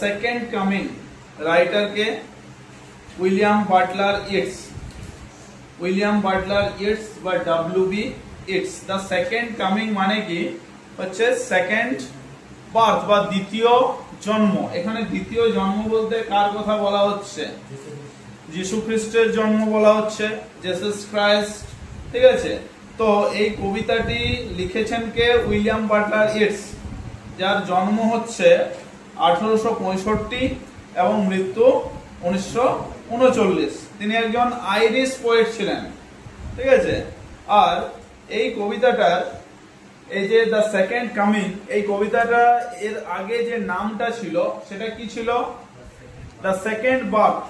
Second coming writer কে William Butler Yeats. William Butler Yeats বা W B. Yeats. The second coming মানে কি হচ্ছে সেকেন্ড বার্থ বা দ্বিতীয় জন্ম। এখানে দ্বিতীয় জন্ম বলতে কার কথা বলা হচ্ছে? যিশু খ্রিস্টের জন্ম বলা হচ্ছে, জেসাস ক্রাইস্ট। ঠিক আছে, তো এই কবিতাটি লিখেছেন কে? উইলিয়াম বাটলার ইটস, যার জন্ম হচ্ছে 1865 এবং মৃত্যু 1939। তিনি একজন আইরিশ পোয়েট ছিলেন। ঠিক আছে, আর এই কবিতাটার এই যে দ্য সেকেন্ড কামিং, এই কবিতাটা এর আগে যে নামটা ছিল সেটা কি ছিল? The second birth.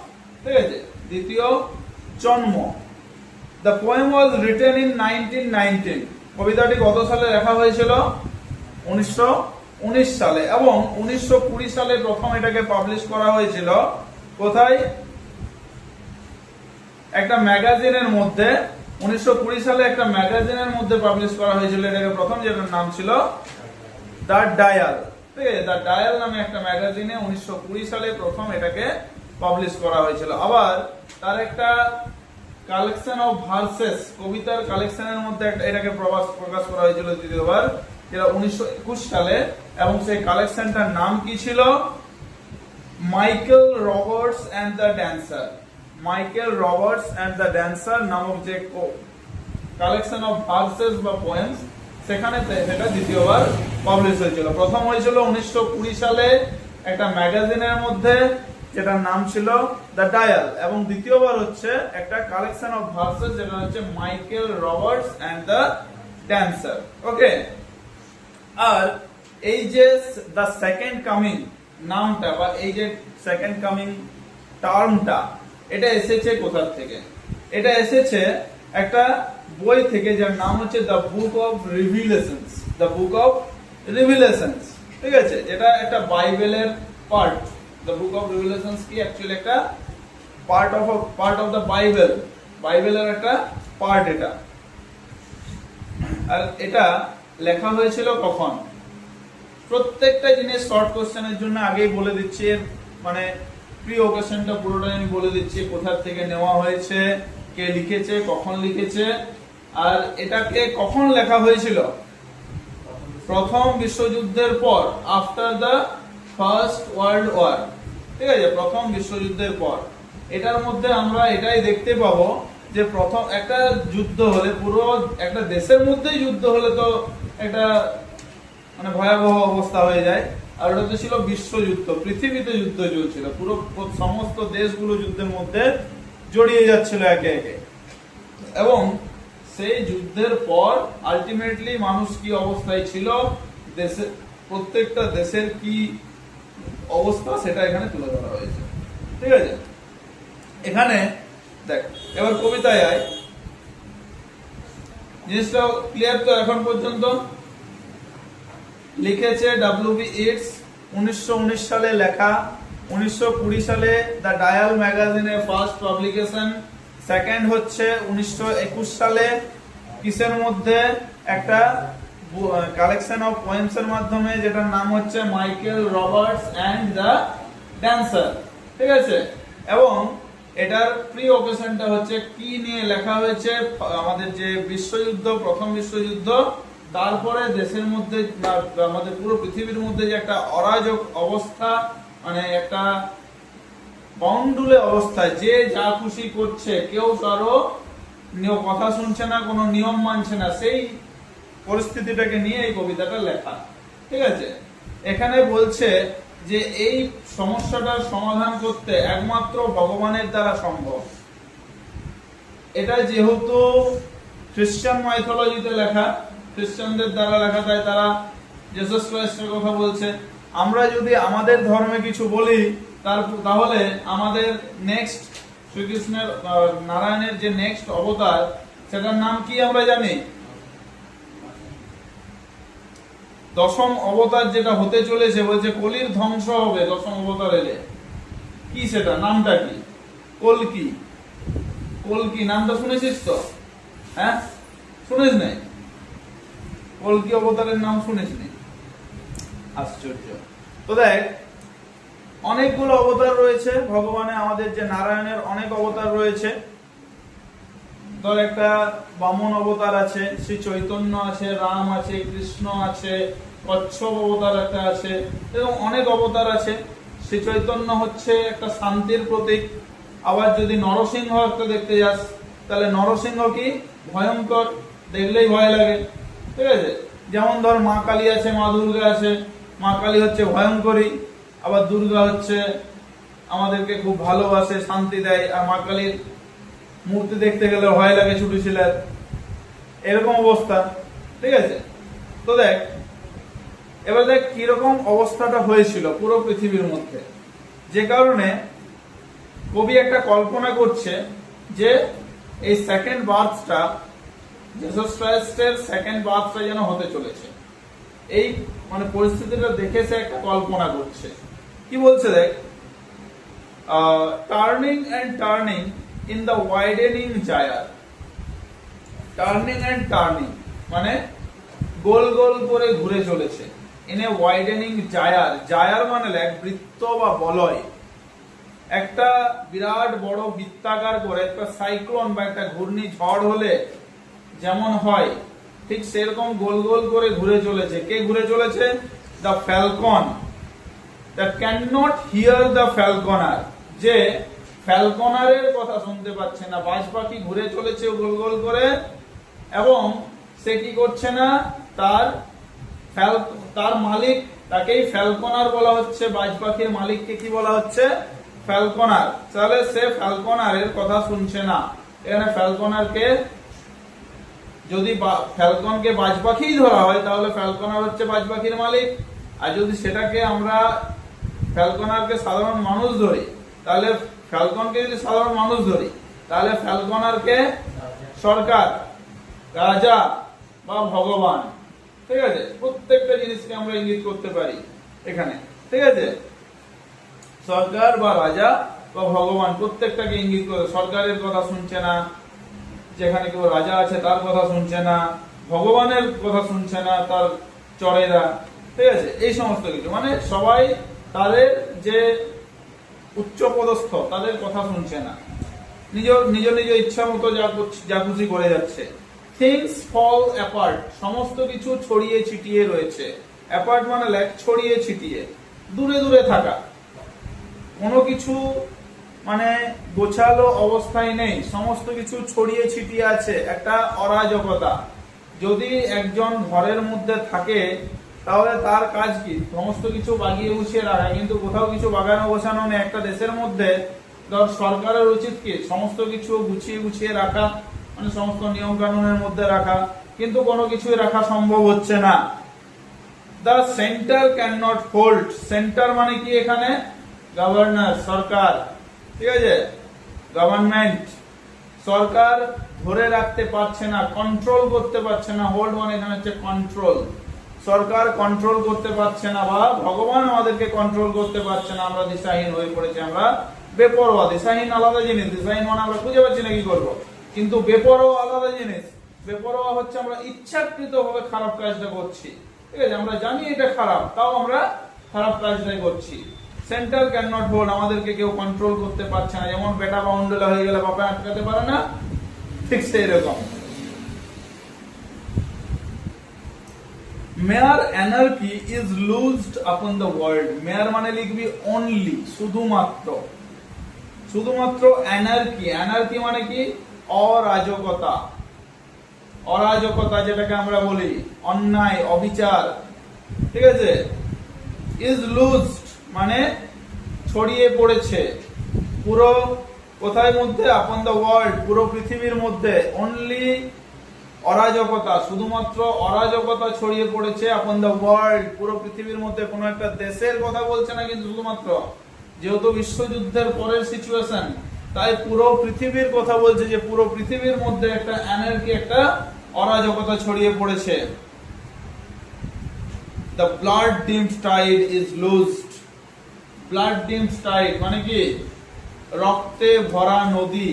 ঠিক আছে, দ্বিতীয় জন্ম। The poem was written in 1919। কবিতাটি কত সালে লেখা হয়েছিল? 1919 সালে। এবং 1920 সালে প্রথম এটাকে পাবলিশ করা হয়েছিল। কোথায়? একটা ম্যাগাজিনের মধ্যে। 1920 সালে একটা ম্যাগাজিনের মধ্যে পাবলিশ করা হয়েছিল এটাকে প্রথম, যেটার নাম ছিল দ্য ডায়াল। ঠিক আছে, দ্য ডায়াল নামে একটা ম্যাগাজিনে 1920 সালে প্রথম এটাকে পাবলিশ করা হয়েছিল। আবার তার একটা কালেকশন অফ ভার্সেস, কবিতার কালেকশনের মধ্যে এটাকে প্রকাশ করা হয়েছিল দ্বিতীয়বার, যেটা 1921 সালে। এবং সেই কালেকশনটার নাম কি ছিল? Michael Roberts and the dancer. Michael Roberts and the dancer নামক যে কালেকশন অফ ভার্সেস বা পোয়েমস, সেখানে সেটা দ্বিতীয়বার পাবলিশ হয়েছিল। প্রথম হয়েছিল 1920 সালে একটা ম্যাগাজিনের মধ্যে, যেটার নাম ছিল দ্য ডায়াল। এবং দ্বিতীয়বার হচ্ছে একটা কালেকশন অফ ভার্সেস, যেটা হচ্ছে Michael Roberts and the dancer. Okay, আর এই যে দ্য সেকেন্ড কামিং নামটা বা এই যে সেকেন্ড কামিং টার্মটা, এটা এসেছে কোথা থেকে? এটা এসেছে একটা বই থেকে, যার নাম হচ্ছে the book of revelations. The book of revelations. ঠিক আছে, যেটা একটা বাইবেলের part. The book of revelations কি অ্যাকচুয়ালি একটা পার্ট অফ দ্য বাইবেল। বাইবেলের একটা পার্ট এটা। আর এটা লেখা হয়েছিল কখন? প্রত্যেকটা জিনিস শর্ট কোশ্চেনের জন্য আগেই বলে দিচ্ছি, মানে প্রি ওকেশনটা পুরোটাই আমি বলে দিচ্ছি, কোথা থেকে নেওয়া হয়েছে, কে লিখেছে, কখন লিখেছে, আর এটাকে কখন লেখা হয়েছিল? প্রথম বিশ্বযুদ্ধের পর, after the first world war. ঠিক আছে, প্রথম বিশ্বযুদ্ধের পর। এটার মধ্যে আমরা এটাই দেখতে পাবো যে প্রথম একটা যুদ্ধ হলে, পুরো একটা দেশের মধ্যেই যুদ্ধ হলে তো একটা মানে ভয়াবহ অবস্থা হয়ে যায়। আর ওটা তো ছিল বিশ্বযুদ্ধ, পৃথিবীতে যুদ্ধ চলছিল, পুরো সমস্ত দেশগুলো যুদ্ধের মধ্যে জড়িয়ে যাচ্ছিল একে একে। এবং সেই যুদ্ধের পর আলটিমেটলি মানুষ কি অবস্থায় ছিল, দেশে প্রত্যেকটা দেশের কি অবস্থা, সেটা এখানে তুলে ধরা হয়েছে। ঠিক আছে, এখানে দেখ, এবার কবিতায় আয়। জিনিসটা ক্লিয়ার তো এখন পর্যন্ত? লিখেছে ডব্লিউ.বি. ইটস, 1919 সালে লেখা। 1920 সালে দ্য ডায়াল ম্যাগাজিনের ফার্স্ট পাবলিকেশন। সেকেন্ড হচ্ছে 1921 সালে কিসের মধ্যে? একটা কালেকশন অফ পোয়েমস এর মাধ্যমে, যেটার নাম হচ্ছে Michael Roberts and the dancer. ঠিক আছে, এবং এটার প্রি ওকেশনটা হচ্ছে কি নিয়ে লেখা হয়েছে? আমাদের যে বিশ্বযুদ্ধ, প্রথম বিশ্বযুদ্ধ, তারপরে দেশের মধ্যে, আমাদের পুরো পৃথিবীর মধ্যে যে একটা অরাজক অবস্থা, মানে একটা বন্ডুলে অবস্থায়, যে যা খুশি করছে, কেউ কারো কথা শুনছে না, কোনো নিয়ম মানছে না, সেই পরিস্থিতিটাকে নিয়ে এই কবিতাটা লেখা। ঠিক আছে, এখানে বলছে যে এই সমস্যাটার সমাধান করতে একমাত্র ভগবানের দ্বারা সম্ভব। এটা যেহেতু খ্রিস্টান মাইথোলজিতে লেখা, খ্রিস্টানদের দ্বারা লেখা, তাই তারা জেসাস ক্রাইস্টের কথা বলছে। আমরা যদি আমাদের ধর্মে কিছু বলি, তাহলে আমাদের নেক্সট শ্রীকৃষ্ণের, নারায়ণের যে নেক্সট অবতার, সেটার নাম কি আমরা জানি? দশম অবতার যেটা হতে চলেছে, বলছে কলির ধ্বংস হবে দশম অবতার এলে। কি সেটা, নামটা কি? কলকি। কলকি নামটা শুনেছিস তো? হ্যাঁ, শুনিস নাই? কলকি অবতারের নাম শুনিস নি? আশ্চর্য। তো দেখ, অনেকগুলো অবতার রয়েছে ভগবানে, আমাদের যে নারায়ণের অনেক অবতার রয়েছে। ধর একটা বামন অবতার আছে, শ্রী চৈতন্য আছে, রাম আছে, কৃষ্ণ আছে, কচ্ছপ অবতার একটা আছে, এবং অনেক অবতার আছে। শ্রী চৈতন্য হচ্ছে একটা শান্তির প্রতীক। আবার যদি নরসিংহ একটা দেখতে যাস, তাহলে নরসিংহ কি ভয়ঙ্কর, দেখলেই ভয় লাগে, ঠিক আছে। যেমন ধর মা কালী আছে, মা দুর্গা আছে। মা কালী হচ্ছে ভয়ঙ্করী, আবার দুর্গা হচ্ছে আমাদেরকে খুব ভালোবাসে, শান্তি দেয়। আর মা কালীর মূর্তি দেখতে গেলে ভয় লাগে ছোট ছেলের, এরকম অবস্থা, ঠিক আছে। তো দেখ, এবার দেখ কিরকম অবস্থাটা হয়েছিল পুরো পৃথিবীর মধ্যে, যে কারণে কবি একটা কল্পনা করছে যে এই সেকেন্ড বার্থটা, জেসাস ক্রাইস্টের সেকেন্ড বার্থটা যেন হতে চলেছে। এই মানে পরিস্থিতিটা দেখে সে একটা কল্পনা করছে। কি বলছে দেখ, turning and turning in the widening gyre. Turning and turning মানে গোল গোল করে ঘুরে চলেছে। ইন এ ওয়াইডেনিং জায়ার, জায়ার মানে এক বৃত্ত বা বলয়। একটা বিরাট বড় বৃত্তাকার করে একটা সাইক্লোন বা একটা ঘূর্ণিঝড় হলে যেমন হয়, ঠিক সেরকম গোল গোল করে ঘুরে চলেছে। কে ঘুরে চলেছে? The Falcon that can not here the ফ্যালকনার, যে ফ্যালকনারের কথা শুনতে পাচ্ছে না। বাজ পাখি ঘুরে চলেছে গোল গোল করে, এবং সে কি করছে না, তার মালিক, তাকেই ফ্যালকনার বলা হচ্ছে। বাজ পাখির মালিককে কি বলা হচ্ছে? ফ্যালকনার। তাহলে সে ফ্যালকনারের কথা শুনছে না। এখানে ফ্যালকনারকে, যদি ফ্যালকনকে বাজ পাখি ধরা হয়, তাহলে ফ্যালকনার হচ্ছে বাজ পাখির মালিক। আর যদি সেটাকে আমরা ফ্যালকনারকে সাধারণ মানুষ ধরি, তাহলে ফ্যালকনকে যদি সাধারণ মানুষ ধরি, তাহলে ফ্যালকনারকে সরকার, রাজা বা ভগবান, ঠিক আছে। প্রত্যেকটা জিনিসকে আমরা ইঙ্গিত করতে পারি এখানে, ঠিক আছে। সরকার বা রাজা বা ভগবান প্রত্যেকটাকে ইঙ্গিত করে। সরকারের কথা শুনছে না, যেখানে কেউ রাজা আছে তার কথা শুনছে না, ভগবানের কথা শুনছে না তার চরেরা, ঠিক আছে। এই সমস্ত কিছু মানে সবাই তাদের যে উচ্চ পদস্থ তাদের কথা শুনছে না, নিজ নিজ নিজ ইচ্ছা মতো যা খুশি করে যাচ্ছে। থিংস ফল অ্যাপার্ট, সমস্ত কিছু ছড়িয়ে ছিটিয়ে রয়েছে। অ্যাপার্ট মানে ছড়িয়ে ছিটিয়ে, দূরে দূরে থাকা, কোনো কিছু মানে গোছালো অবস্থায় নেই, সমস্ত কিছু ছড়িয়ে ছিটিয়ে আছে, একটা অরাজকতা। যদি একজন ঘরের মধ্যে থাকে, তাহলে তার কাজ কি? সমস্ত কিছু বাগিয়ে গুছিয়ে রাখা, কিন্তু কোথাও কিছু বাগানো গোছানো নেই। একটা দেশের মধ্যে ধর সরকারের উচিত কি? সমস্ত কিছু গুছিয়ে গুছিয়ে রাখা, মানে সমস্ত নিয়ম কানুনের মধ্যে রাখা, কিন্তু কোনো কিছুই রাখা সম্ভব হচ্ছে না। The centre can not hold, centre মানে কি এখানে? গভর্নর, সরকার, ঠিক আছে, গভর্নমেন্ট। সরকার ধরে রাখতে পারছে না, কন্ট্রোল করতে পারছে না। হোল্ড মানে এখানে হচ্ছে কন্ট্রোল। সরকার কন্ট্রোল করতে পারছে না, বা ভগবান আমাদেরকে কন্ট্রোল করতে পারছে না। আমরা দিশাহীন হয়ে পড়েছি, আমরা বেপরোয়া। দিশাহীন আলাদা জিনিস, দিশাহীন মানে আমরা খুঁজে পাচ্ছি না কি করবো, কিন্তু বেপরোয়া আলাদা জিনিস। বেপরোয়া হচ্ছে আমরা ইচ্ছাকৃত ভাবে খারাপ কাজটা করছি, ঠিক আছে। আমরা জানি এটা খারাপ, তাও আমরা খারাপ কাজটাই করছি। সেন্টার ক্যান নট হোল্ড, আমাদেরকে কেউ কন্ট্রোল করতে পারছে না। যেমন বেটা বাউন্ডুলা হয়ে গেলে বাপা আটকাতে পারে না, ঠিক সেই রকম। মেয়ার anarchy is লুজড upon the world. মেয়ার মানে লিখবি অনলি, শুধুমাত্র। শুধুমাত্র অ্যানার্কি, অ্যানার্কি মানে কি? অরাজকতা। অরাজকতা যেটাকে আমরা বলি অন্যায়, অবিচার, ঠিক আছে। ইজ লুজড মানে ছড়িয়ে পড়েছে পুরো, কোথায় মধ্যে? আপন দ্য ওয়ার্ল্ড, পুরো পৃথিবীর মধ্যে। অনলি অরাজকতা, শুধুমাত্র অরাজকতা ছড়িয়ে পড়েছে আপন দ্য ওয়ার্ল্ড, পুরো পৃথিবীর মধ্যে। কোনো একটা দেশের কথা বলছে না কিন্তু শুধুমাত্র, যেহেতু বিশ্বযুদ্ধের পরের সিচুয়েশন, তাই পুরো পৃথিবীর কথা বলছে, যে পুরো পৃথিবীর মধ্যে একটা অ্যানার্কি, একটা অরাজকতা ছড়িয়ে পড়েছে। The blood dimmed tide is loosed. Blood dims tide মানে কি? রক্তে ভরা নদী।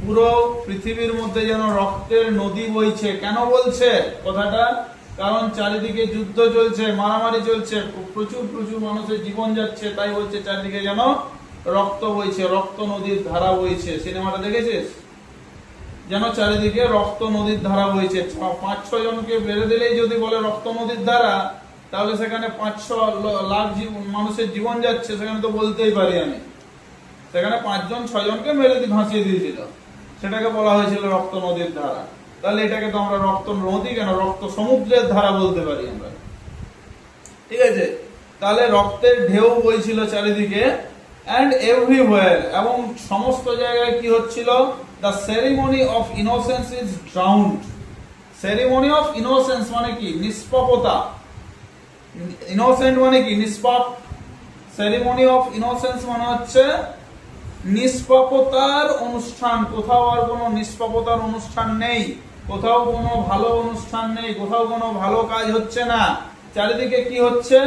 পুরো পৃথিবীর মধ্যে যেন রক্তের নদী বইছে। কেন বলছে কথাটা? কারণ চারিদিকে যুদ্ধ চলছে, মারামারি চলছে, প্রচুর প্রচুর মানুষের জীবন যাচ্ছে, তাই বলছে চারিদিকে যেন রক্ত বইছে, রক্ত নদীর ধারা বইছে। সিনেমাটা দেখেছিস? যেন চারিদিকে রক্ত নদীর ধারা বইছে। 5-6 জনকে বেড়ে দিলেই যদি বলে রক্ত নদীর ধারা, তাহলে সেখানে 500 লাখ মানুষের জীবন যাচ্ছে, সেখানে তো বলতেই পারি আমি। সেখানে 5-6 জনকে মেরে ভাসিয়ে দিয়েছিল, সেটাকে বলা হয়েছিল রক্ত নদীর ধারা। তাহলে এটাকে তো আমরা রক্ত নদী কেন, রক্ত সমুদ্রের ধারা বলতে পারি আমরা। ঠিক আছে? তাহলে রক্তের ঢেউ বইছিল চারিদিকে, and everywhere, এবং সমস্ত জায়গায় কি হচ্ছিল? The ceremony of innocence is drowned. Ceremony of innocence মানে কি? নিষ্পাপতা। Innocent মানে কি? নিষ্পাপ। Ceremony of innocence মানে হচ্ছে নিষ্পাপতার অনুষ্ঠান। কোথাও আর কোনো নিষ্পাপতার অনুষ্ঠান নেই, কোথাও কোনো ভালো অনুষ্ঠান নেই, কোথাও কোনো ভালো কাজ হচ্ছে না। চারিদিকে কি হচ্ছে?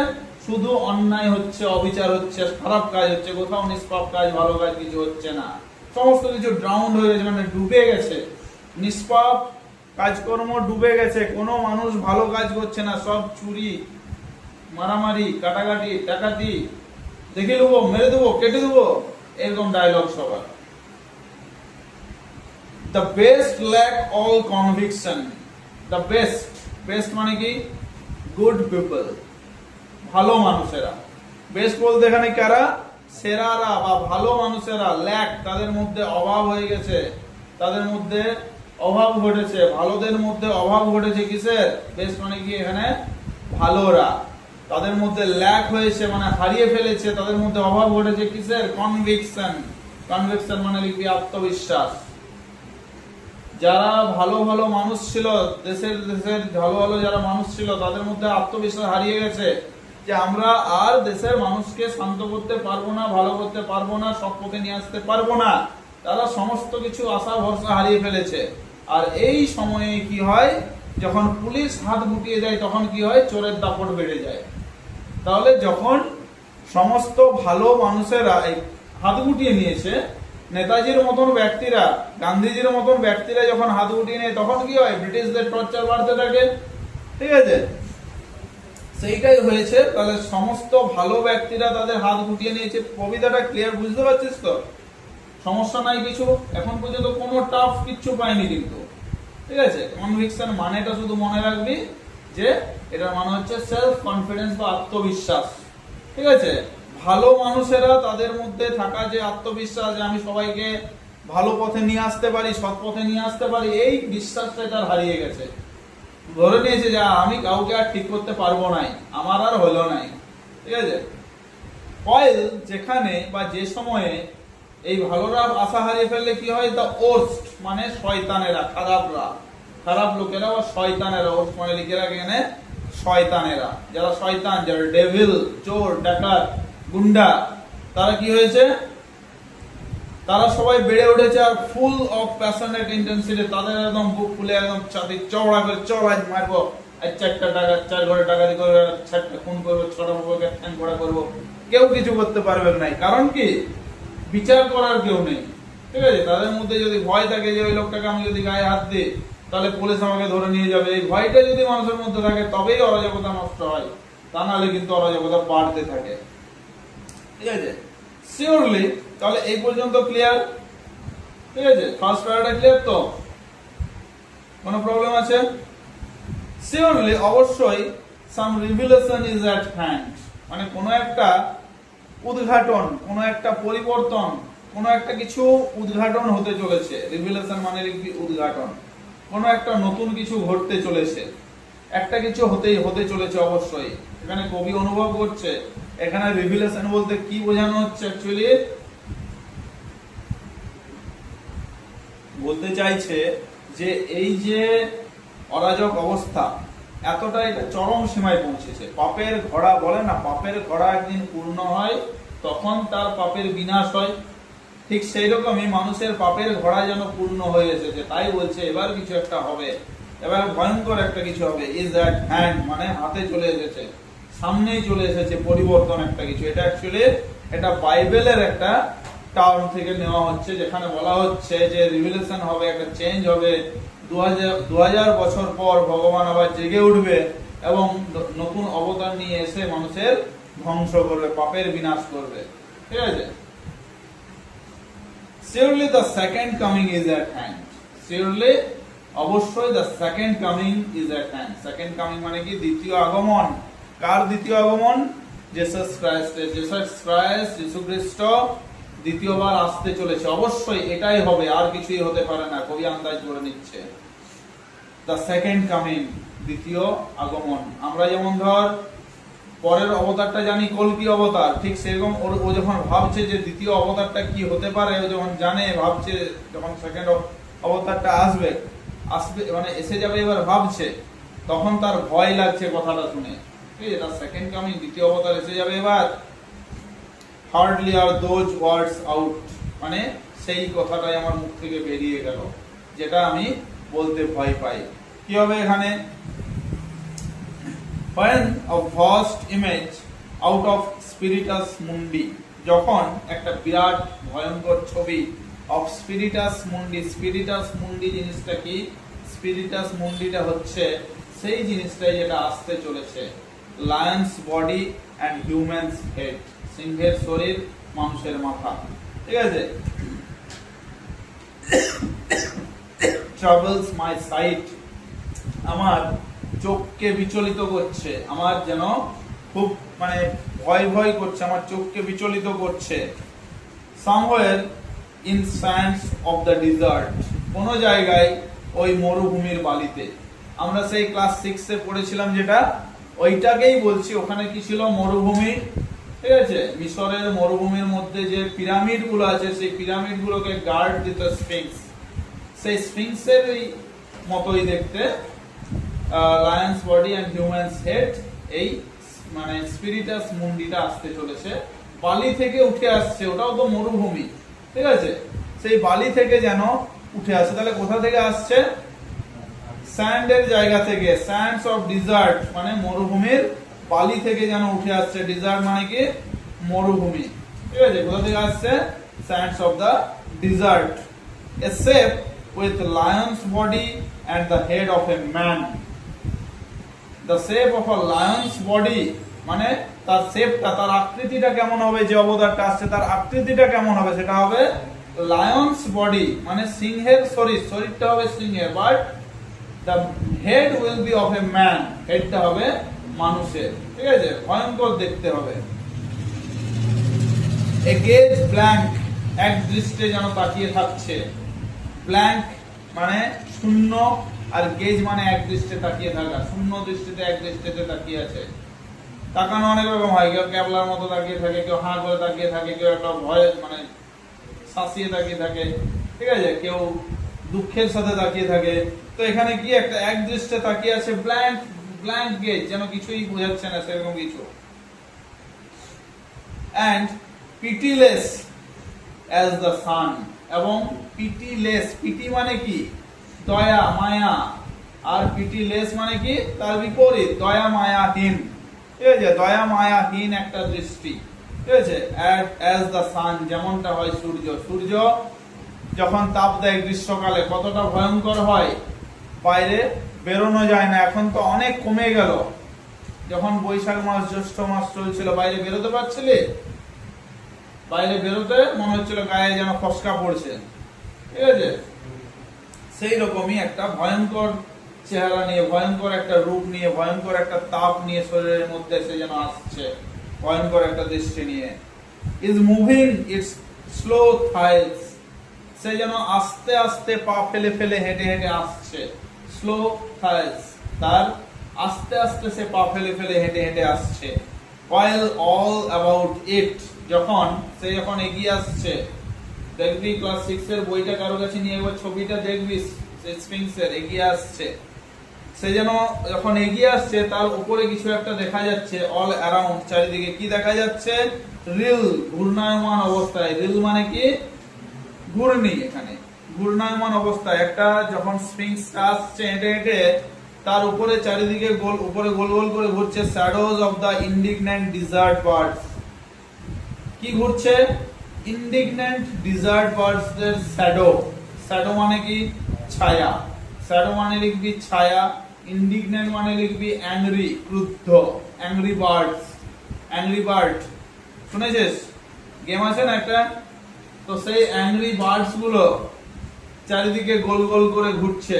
শুধু অন্যায় হচ্ছে, অবিচার হচ্ছে, খারাপ কাজ হচ্ছে, কোথাও নিষ্পাপ কাজ, ভালো কাজ কিছু হচ্ছে না। সমস্ত কিছু ড্রাউন্ড হয়ে গেছে, মানে ডুবে গেছে। নিষ্পাপ কাজকর্ম ডুবে গেছে, কোনো মানুষ ভালো কাজ করছে না, সব চুরি, মারামারি, কাটাকাটি, ডাকাতি, দেখে দেবো, মেরে দেবো, কেটে দেবো, এরকম ডায়লগ সবার। The best lack all conviction. The best, best মানে কি? Good people, ভালো মানুষেরা। বেস্ট বলতে এখানে কারা? সেরারা বা ভালো মানুষেরা। ল্যাক, তাদের মধ্যে অভাব হয়ে গেছে, তাদের মধ্যে অভাব ঘটেছে, ভালোদের মধ্যে অভাব ঘটেছে। কিসের? বেস্ট মানে কি এখানে? ভালোরা। তাদের মধ্যে ল্যাক হয়েছে মানে হারিয়ে ফেলেছে, তাদের মধ্যে অভাব ঘটেছে। কিসের? কনভিকশন। কনভিকশন মানে কি? আত্মবিশ্বাস। যারা ভালো ভালো মানুষ ছিল, দেশের ভালো ভালো যারা মানুষ ছিল, তাদের মধ্যে আত্মবিশ্বাস হারিয়ে গেছে যে আমরা আর দেশের মানুষকে শান্ত করতে পারবো না, ভালো করতে পারবো না, সৎ পথে নিয়ে আসতে পারবো না। তারা সমস্ত কিছু আশা ভরসা হারিয়ে ফেলেছে। আর এই সময়ে কি হয়? যখন পুলিশ হাত গুটিয়ে দেয়, তখন কি হয়? চোরের দাপট বেড়ে যায়। তাহলে যখন সমস্ত ভালো মানুষেরা হাত গুটিয়ে নিয়েছে, নেতাজির মতন ব্যক্তিরা, গান্ধীজির মতন ব্যক্তিরা যখন হাত গুটিয়ে নেয়, তখন কি হয়? ব্রিটিশদের টর্চার বাড়তে থাকে। ঠিক আছে? সেইটাই হয়েছে। তাহলে সমস্ত ভালো ব্যক্তিরা তাদের হাত গুটিয়ে নিয়েছে। কবিতাটা ক্লিয়ার বুঝতে পারছিস তো? সমস্যা নাই কিছু, এখন পর্যন্ত কোনো টাফ কিচ্ছু পাইনি কিন্তু। ঠিক আছে? কনভিকশন মানেটা শুধু মনে রাখবি যে এটার মানে হচ্ছে সেলফ কনফিডেন্স বা আত্মবিশ্বাস। ঠিক আছে? ভালো মানুষেরা, তাদের মধ্যে থাকা যে আত্মবিশ্বাস, যে আমি সবাইকে ভালো পথে নিয়ে আসতে পারি, সৎ পথে নিয়ে আসতে পারি, এই বিশ্বাসটা তার হারিয়ে গেছে। ধরে নিয়েছে যে আমি কাউকে আর ঠিক করতে পারবো নাই, আমার আর হলো নাই। ঠিক আছে? কয়েল যেখানে বা যে সময়ে এই ভালোরা আশা হারিয়ে ফেললে কি হয়? দা ওর্স্ট মানে শয়তানেরা, খারাপরা, খারাপ লোকেরা বা শয়তানেরা। ওর্স্ট মানে লিখে রাখে এখানে শয়তানেরা। যারা শয়তান, যারা ডেভিল, চোর, ডাকাত, গুন্ডা, তারা কি হয়েছে? তারা সবাই বেড়ে উঠেছে আর ফুল অফ প্যাশনেট ইন্টেন্সিটি। তাদের একদম বুক ফুলে একদম ছাতি চওড়া করে, চল আজ মারবো, আজ 4টা টাকা, 4 ঘরে ডাকাতি করবো, 6টা খুন করবো, 6টা বউকে ঠ্যাং করা করবো। কেউ কিছু করতে পারবেন নাই, কারণ কি? বিচার করার কেউ নেই। ঠিক আছে? তাদের মধ্যে যদি ভয় থাকে যে ওই লোকটাকে আমি যদি গায়ে হাত দিই, তাহলে পুলিশ আমাকে ধরে নিয়ে যাবে, এই ভয়টা যদি মানুষের মধ্যে থাকে, তবেই অরাজকতা নষ্ট হয়। তা নাহলে কিন্তু অরাজকতা বাড়তে থাকে। ঠিক আছে? শিওরলি। তাহলে এই পর্যন্ত ক্লিয়ার? ঠিক আছে? ফার্স্ট প্যারাটা ক্লিয়ার তো? কোনো প্রবলেম আছে? শিওরলি, অবশ্যই সাম রিভিলেশন ইজ অ্যাট হ্যান্ড, মানে কোনো একটা উদ্ঘাটন, কোনো একটা পরিবর্তন, কোনো একটা কিছু উদ্ঘাটন হতে চলেছে। রিভিলেশন মানে লিখবি উদ্ঘাটন। কোনো একটা নতুন কিছু ঘটতে চলেছে, একটা কিছু হতে চলেছে অবশ্যই। এখানে কবি অনুভব করছে। এখানে রিভিলেশন বলতে কি বোঝানো হচ্ছে? অ্যাকচুয়ালি বলতে চাইছে যে এই যে অরাজক অবস্থা, এতটা এটা চরম সীমায় পৌঁছেছে। পাপের ঘোড়া বলে না, পাপের ঘোড়া একদিন পূর্ণ হয়, তখন তার পাপের বিনাশ হয়। ঠিক সেই রকমই মানুষের পাপের ঘোড়া যেন পূর্ণ হয়ে এসেছে। তাই বলছে এবার কিছু একটা হবে, এবার ভয়ঙ্কর একটা কিছু হবে। ইজ অ্যাট হ্যান্ড মানে হাতে চলে এসেছে, সামনেই চলে এসেছে পরিবর্তন একটা কিছু। এটা অ্যাকচুয়ালি এটা বাইবেলের একটা টার্ম থেকে নেওয়া হচ্ছে, যেখানে বলা হচ্ছে যে রিভিলেশন হবে, একটা চেঞ্জ হবে, 2000 বছর পর ভগবান আবার জেগে উঠবে এবং নতুন অবতার নিয়ে এসে মানুষের ধ্বংস করবে, পাপের বিনাশ করবে। ঠিক আছে? Surely the second coming is at hand. Surely অবশ্যই the second coming is at hand. Second coming মানে কি? দ্বিতীয় আগমন। কার দ্বিতীয় আগমন? জিসাস ক্রাইস্টের। জিসাস ক্রাইস্ট, যিশু খ্রিস্ট দ্বিতীয়বার আসতে চলেছে। অবশ্যই এটাই হবে, আর কিছুই হতে পারে না। কবি আন্দাজ করে নিচ্ছে। The second coming, দ্বিতীয় আগমন। আমরা যেমন ধর পরের অবতারটা জানি কল্কি অবতার, ঠিক সেরকম ও যখন ভাবছে যে দ্বিতীয় অবতারটা কি হতে পারে, ও যখন জানে, ভাবছে, যখন সেকেন্ড অবতারটা আসবে মানে এসে যাবে, এবার ভাবছে, তখন তার ভয় লাগছে কথাটা শুনে। ঠিক আছে? তার সেকেন্ড কামিং, দ্বিতীয় অবতার এসে যাবে এবার। Hardly are those words out, মানে সেই কথাটাই আমার মুখ থেকে বেরিয়ে গেল যেটা আমি বলতে ভয় পাই। কি হবে এখানে? When a vast image out of spiritus mundi, যখন একটা বিরাট ভয়ঙ্কর ছবি of spiritus mundi, spiritus mundi জিনিসটা কি? spiritus mundiটা হচ্ছে সেই জিনিসটাই যেটা আসতে চলেছে। lions body and human's head, সিংহের শরীর, মানুষের মাথা। ঠিক আছে? troubles my sight, আমার চোখকে বিচলিত করছে, আমার যেন খুব মানে ভয় ভয় করছে, আমার চোখকে বিচলিত করছে। somewhere in sands of the desert, কোন জায়গায় ওই মরুভূমির বালিতে। আমরা সেই ক্লাস 6 এ পড়েছিলাম যেটা, ওইটাকেই বলছি। ওখানে কি ছিল? মরুভূমি। ঠিক আছে? মিশরের মরুভূমির মধ্যে যে পিরামিড গুলো আছে, সেই পিরামিড গুলোকে গার্ড দিত স্ফিংস। সেই স্ফিংসের মতোই দেখতে lion's body and human's head, এই মানে স্পিরিটাস মুন্ডিটা আসতে চলেছে। বালি থেকে উঠে আসছে, ওটাও তো মরুভূমি। ঠিক আছে? সেই বালি থেকে যেন উঠে আসছে। তাহলে কোথা থেকে আসছে? স্যান্ডের জায়গা থেকে। স্যান্ডস অফ ডিজার্ট মানে মরুভূমির বালি থেকে যেন উঠে আসছে। ডিজার্ট মানে কি? মরুভূমি। ঠিক আছে? কোথা থেকে আসছে? Sands of the desert. A shape with lion's body and the head of a man. The shape of a lion's body মানে তার শেপটা, তার আকৃতিটা কেমন হবে? যে অবতারটা আসছে তার আকৃতিটা কেমন হবে? সেটা হবে লায়ন্স বডি, মানে সিংহের শরীর। শরীরটা হবে সিংহের, but the head will be of a man, হেডটা হবে মানুষের। ঠিক আছে? ভয়ঙ্কর দেখতে হবে। a gaze blank, এক দৃষ্টে যেন তাকিয়ে থাকছে। ব্ল্যাঙ্ক মানে শূন্য, আর গেজ মানে এক দৃষ্টে তাকিয়ে থাকা। শূন্য দৃষ্টিতে, এক দৃষ্টিতে তাকিয়ে আছে। তাকানো অনেক রকম হয়। কেউ ক্যাবলার মতো তাকিয়ে থাকে, কেউ হাঁ করে তাকিয়ে থাকে, কেউ একটা ভয় মানে শাসিয়ে তাকিয়ে থাকে। ঠিক আছে? কেউ দুঃখের সাথে তাকিয়ে থাকে। তো এখানে কি একটা এক দৃষ্টে তাকিয়ে আছে, ব্ল্যাঙ্ক, ব্ল্যাঙ্ক গেজ, যেন কিছুই বোঝাচ্ছে না সেরকম কিছু। and pitiless as the sun, এবং pitiless, পিটি মানে কি? দয়া, মায়া। আর pitiless মানে কি? তার বিপরীত, দয়া মায়াহীন। ঠিক আছে? দয়া মায়াহীন একটা দৃষ্টি। ঠিক আছে? as the sun, যেমনটা হয় সূর্য। সূর্য যখন তাপ দেয় গ্রীষ্মকালে কতটা ভয়ঙ্কর হয়, বাইরে বেরোনো যায় না। এখন তো অনেক কমে গেল। যখন বৈশাখ মাস, জ্যৈষ্ঠ মাস চলছিল, বাইরে বেরোতে পারছিলে? বাইরে বেরোতে মনে হচ্ছিল গায়ে যেন ফসকা পড়ছে। ঠিক আছে? সেই রকমই একটা ভয়ঙ্কর চেহারা নিয়ে, ভয়ঙ্কর একটা রূপ নিয়ে, ভয়ঙ্কর একটা তাপ নিয়ে শরীরের মধ্যে সে যেন আসছে, ভয়ঙ্কর একটা দৃষ্টি নিয়ে। is moving its slow thighs, সে যেন আস্তে আস্তে পা ফেলে ফেলে হেঁটে হেঁটে আসছে। স্লো thighs, তার আস্তে আস্তে সে পা ফেলে ফেলে হেঁটে হেঁটে আসছে। while all about it, যখন এগিয়ে আসছে। দেখবি ক্লাস 6 এর বইটা কারো কাছে নিয়ে একবার ছবিটা দেখবি, স্ফিংসের এগিয়ে আসছে। সে যেন যখন এগিয়ে আসছে, তার উপরে কিছু একটা দেখা যাচ্ছে। অল অ্যারাউন্ড, চারিদিকে কি দেখা যাচ্ছে? রিল, ঘূর্ণায়মান অবস্থায়। রিল মানে কি? ঘূর্ণি। এখানে ঘূর্ণায়মান অবস্থায় একটা যখন স্ফিংসটা আসছে হেঁটে হেঁটে, তার উপরে চারিদিকে উপরে গোল গোল করে ঘুরছে। Shadows of the indignant desert birds, কি ঘুরছে? ইন্ডিগন্যান্ট ডিজার্ট বার্ডস এর শ্যাডো। শ্যাডো মানে কি? ছায়া। শ্যাডো মানে লিখবি ছায়া, ইন্ডিগনেন্ট মানে লিখবি অ্যাংরি, ক্রুদ্ধ, অ্যাংরি বার্ডস, অ্যাংরি বার্ড, শুনেছিস গেম আছে না একটা? তো সেই অ্যাংরি বার্ডস গুলো চারিদিকে গোল গোল করে ঘুরছে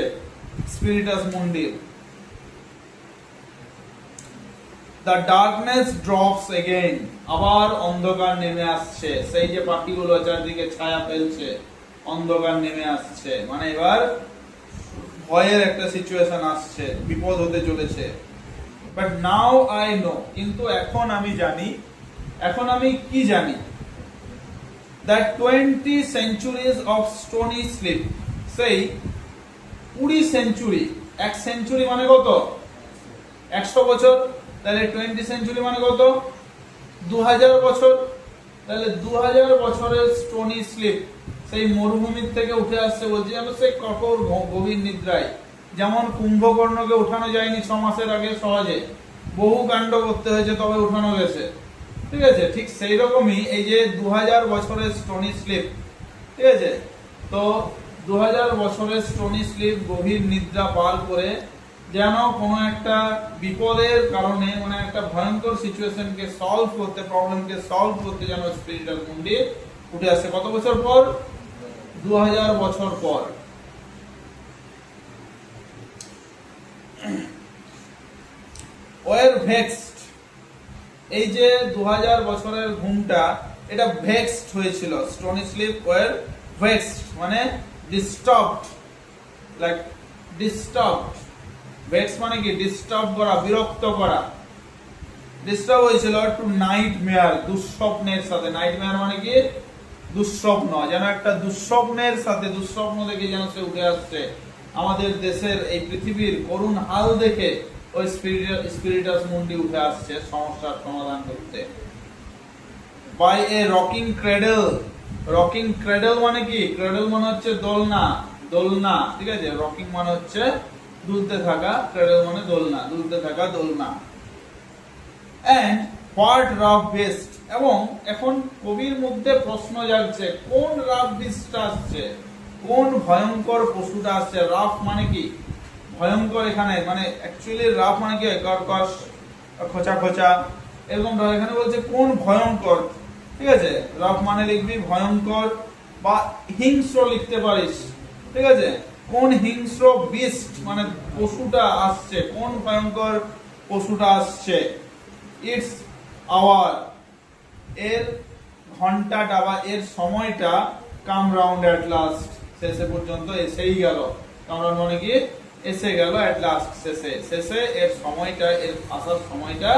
স্পিরিটাস মুন্ডির। The darkness drops again, আবার অন্ধকার নেমে আসছে, সেই যে পাখিগুলো চারদিকে ছায়া ফেলছে, অন্ধকার নেমে আসছে, মানে এবার ভয়ের একটা সিচুয়েশন আসছে, বিপদ হতে চলেছে। বাট নাও আই নো, কিন্তু এখন আমি জানি, এখন আমি কি জানি? That 20 centuries of stony sleep, সেই 20 সেঞ্চুরি, এক সেঞ্চুরি মানে কত? 100 বছর, তাহলে 20 সেঞ্চুরি মানে কত? 2000 বছর, তাহলে 2000 বছরের স্টোনি স্লিপ, সেই মরুভূমির থেকে উঠে আসছে, বলছি যেন সেই কঠোর গভীর নিদ্রায়। যেমন কুম্ভকর্ণকে উঠানো যায়নি 6 মাসের আগে সহজে, বহু কাণ্ড করতে হয়েছে তবে উঠানো গেছে, ঠিক আছে? ঠিক সেই রকমই এই যে 2000 বছরের স্টোনি স্লিপ, ঠিক আছে? তো 2000 বছরের স্টোনি স্লিপ, গভীর নিদ্রা পার করে যেন কোনো একটা বিপদের কারণে, মানে একটা ভয়ঙ্কর সিচুয়েশনকে সলভ করতে, প্রবলেমকে সলভ করতে যেন স্পিরিটাস মুন্ডি উঠে আসছে। কত বছর পর? 2000 বছর পর। ওয়ার ভেক্সড, এই যে 2000 বছরের ঘুমটা, এটা ভেক্সড হয়েছিল। স্টোনি স্লিপ ওয়ার ভেক্সড মানে ডিস্টার্বড, লাইক ডিস্টার্বড। ভেক্স মানে কি? ডিস্টার্ব করা, বিরক্ত করা। ডিস্টার্ব হয়েছিল টু নাইটমেয়ার, দুঃস্বপ্নের সাথে। নাইটমেয়ার মানে কি? দুঃস্বপ্ন। যেন একটা দুঃস্বপ্নের সাথে, দুঃস্বপ্ন দেখে যেন সে উঠে আসছে। আমাদের দেশের এই পৃথিবীর করুণ হাল দেখে ওই স্পিরিটাস মুন্ডি উঠে আসছে সমস্যার সমাধান করতে। By a rocking cradle, rocking cradle মানে কি? ক্রেডল মানে হচ্ছে দোলনা, দোলনা, ঠিক আছে? রকিং মানে হচ্ছে দুলতে থাকা, ক্রেডল মানে দোলনা, দুলতে থাকা দোলনা। এন্ড হোয়াট রাফ বেস্ট, এবং এখন কবির মধ্যে প্রশ্ন জাগছে, কোন রাফ বিস্টটা আসছে, কোন ভয়ঙ্কর পশুটা আসছে? রাফ মানে কি? ভয়ঙ্কর। এখানে মানে অ্যাকচুয়ালি রাফ মানে কি? কর্কশ, খোঁচা খোঁচা, এরকম। এখানে বলছে কোন ভয়ঙ্কর, ঠিক আছে? রাফ মানে লিখবি ভয়ঙ্কর বা হিংস্র লিখতে পারিস, ঠিক আছে? কোন হিংস্র বিস্ট মানে পশুটা আসছে, কোন ভয়ঙ্কর পশুটা আসছে? ইটস আওয়ার, এর ঘন্টাটা বা এর সময়টা কাম রাউন্ড এট লাস্ট, শেষে পর্যন্ত এসেই গেল। কাম রাউন্ড মানে কি? এসে গেল, এট লাস্ট শেষে, শেষে এর সময়টা, এর আসার সময়টা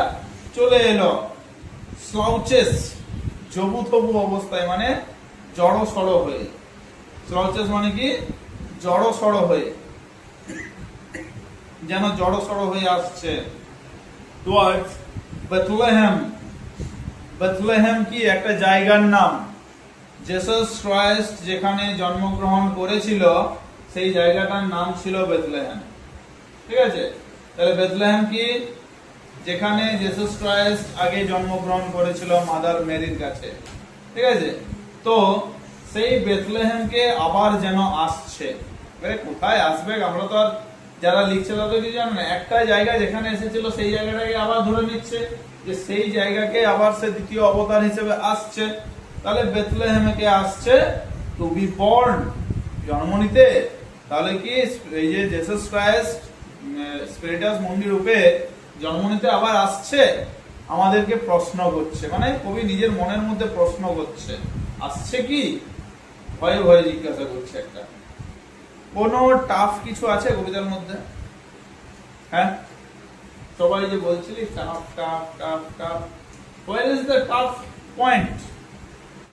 চলে এলো। স্লাউচেস, জবু থবু অবস্থায় মানে জড়ো সড়ো হয়ে। স্লাউচেস মানে কি? জড়ো সড়ো হয়ে, যেন জড়ো সড়ো হয়ে আসছে। টুয়ার্ডস বেথলেহেম, বেথলেহেম কি? একটা জায়গার নাম। জেসাস ক্রাইস্ট যেখানে জন্মগ্রহণ করেছিল সেই জায়গাটার নাম ছিল বেথলেহেম, ঠিক আছে? তাহলে বেথলেহেম কি? যেখানে জেসাস ক্রাইস্ট আগে জন্মগ্রহণ করেছিল মাদার মেরির কাছে, ঠিক আছে? তো সেই বেথলেহেমকে আবার যেন আসছে। কোথায় আসবে আমরা তো আর যারা লিখছে তাদের কি জানো না, একটা জায়গা যেখানে এসেছিল সেই জায়গাটাকে আবার ধরে নিচ্ছে যে সেই জায়গাকে আবার সে দ্বিতীয় অবতার হিসেবে আসছে। তাহলে বেথলেহেমকে আসছে টু বি বর্ন, জন্ম নিতে। তাহলে কি এই যে জেসাস ক্রাইস্ট স্পিরিটাস মুন্ডি রূপে জন্ম নিতে আবার আসছে, আমাদেরকে প্রশ্ন করছে, মানে কবি নিজের মনের মধ্যে প্রশ্ন করছে, আসছে কি? ভয়ে ভয়ে জিজ্ঞাসা করছে একটা। কোন টাফ কিছু আছে কবিতার মধ্যে? হ্যাঁ, সবাই যে বলছিলি tough tough tough tough, where is the tough point?